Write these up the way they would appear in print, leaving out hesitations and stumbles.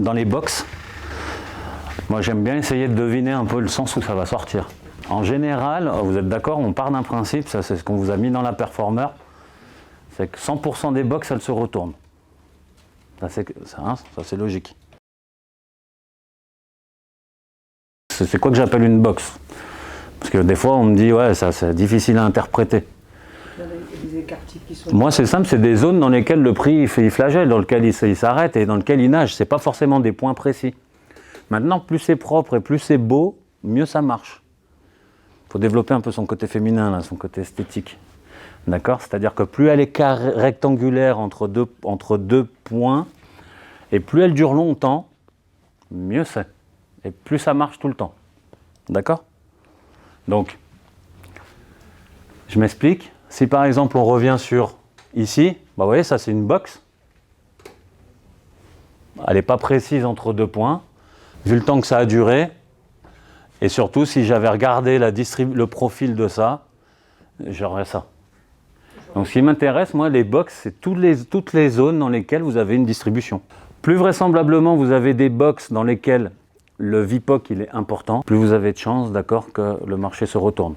dans les box, moi j'aime bien essayer de deviner un peu le sens où ça va sortir. En général, vous êtes d'accord, on part d'un principe, ça c'est ce qu'on vous a mis dans la Performer, c'est que 100% des box elles se retournent. Ça c'est logique. C'est quoi que j'appelle une box? Parce que des fois on me dit ouais ça c'est difficile à interpréter. Des écarts types qui sont... Moi c'est simple, c'est des zones dans lesquelles le prix il flagelle, dans lesquelles il s'arrête et dans lesquelles il nage. C'est pas forcément des points précis. Maintenant plus c'est propre et plus c'est beau, mieux ça marche. Il faut développer un peu son côté féminin, là, son côté esthétique. D'accord? C'est-à-dire que plus elle est rectangulaire entre deux points, et plus elle dure longtemps, mieux c'est. Et plus ça marche tout le temps. D'accord? Donc, je m'explique. Si par exemple on revient sur ici, bah vous voyez, ça c'est une box. Elle n'est pas précise entre deux points. Vu le temps que ça a duré, et surtout si j'avais regardé le profil de ça, j'aurais ça. Donc ce qui m'intéresse, moi, les box, c'est toutes les zones dans lesquelles vous avez une distribution. Plus vraisemblablement, vous avez des box dans lesquelles le VPOC il est important, plus vous avez de chances, d'accord, que le marché se retourne.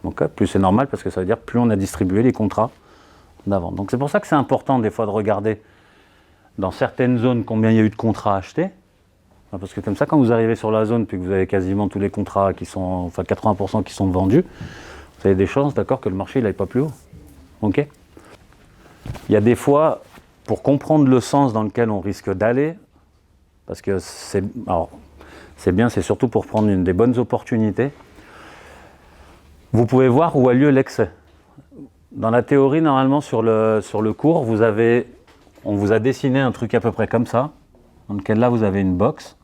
Donc plus c'est normal parce que ça veut dire plus on a distribué les contrats d'avant. Donc c'est pour ça que c'est important des fois de regarder dans certaines zones combien il y a eu de contrats achetés. Parce que comme ça, quand vous arrivez sur la zone puis que vous avez quasiment tous les contrats qui sont, enfin 80% qui sont vendus, vous avez des chances, d'accord, que le marché n'aille pas plus haut. Ok? Il y a des fois, pour comprendre le sens dans lequel on risque d'aller, parce que c'est bien, c'est surtout pour prendre des bonnes opportunités, vous pouvez voir où a lieu l'excès. Dans la théorie, normalement, sur le cours, on vous a dessiné un truc à peu près comme ça, dans lequel là, vous avez une box,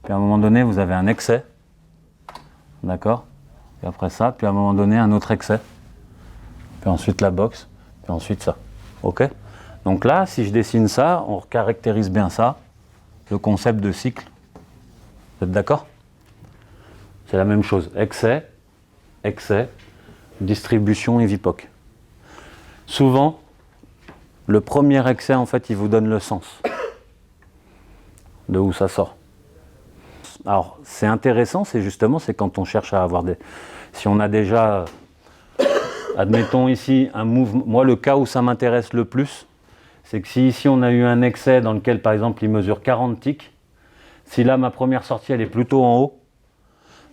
puis à un moment donné, vous avez un excès, d'accord? Puis après ça, puis à un moment donné, un autre excès, puis ensuite la box, puis ensuite ça, ok? Donc là, si je dessine ça, on caractérise bien ça, le concept de cycle. Vous êtes d'accord? C'est la même chose, excès, distribution et VPOC. Souvent, le premier excès, en fait, il vous donne le sens de où ça sort. Alors, c'est intéressant, c'est quand on cherche à avoir des... Si on a déjà, admettons ici, un mouvement... Moi, le cas où ça m'intéresse le plus, c'est que si ici on a eu un excès dans lequel, par exemple, il mesure 40 ticks, si là, ma première sortie, elle est plutôt en haut,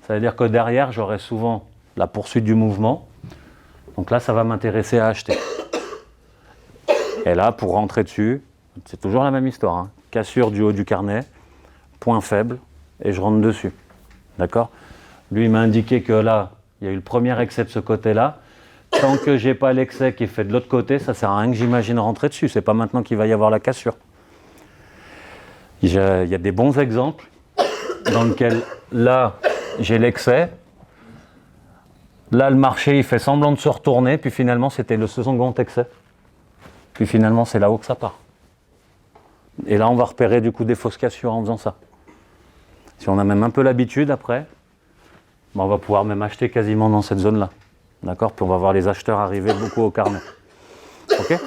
ça veut dire que derrière, j'aurai souvent la poursuite du mouvement. Donc là, ça va m'intéresser à acheter. Et là, pour rentrer dessus, c'est toujours la même histoire. Hein. Cassure du haut du carnet, point faible, et je rentre dessus. D'accord? Lui, il m'a indiqué que là, il y a eu le premier excès de ce côté-là. Tant que j'ai pas l'excès qui est fait de l'autre côté, ça sert à rien que j'imagine rentrer dessus. C'est pas maintenant qu'il va y avoir la cassure. Il y a des bons exemples dans lesquels, là, j'ai l'excès. Là, le marché, il fait semblant de se retourner, puis finalement, c'était le second excès. Puis finalement, c'est là-haut que ça part. Et là, on va repérer du coup des fausses cassures en faisant ça. Si on a même un peu l'habitude, après, on va pouvoir même acheter quasiment dans cette zone-là. D'accord? Puis on va voir les acheteurs arriver beaucoup au carnet. Ok?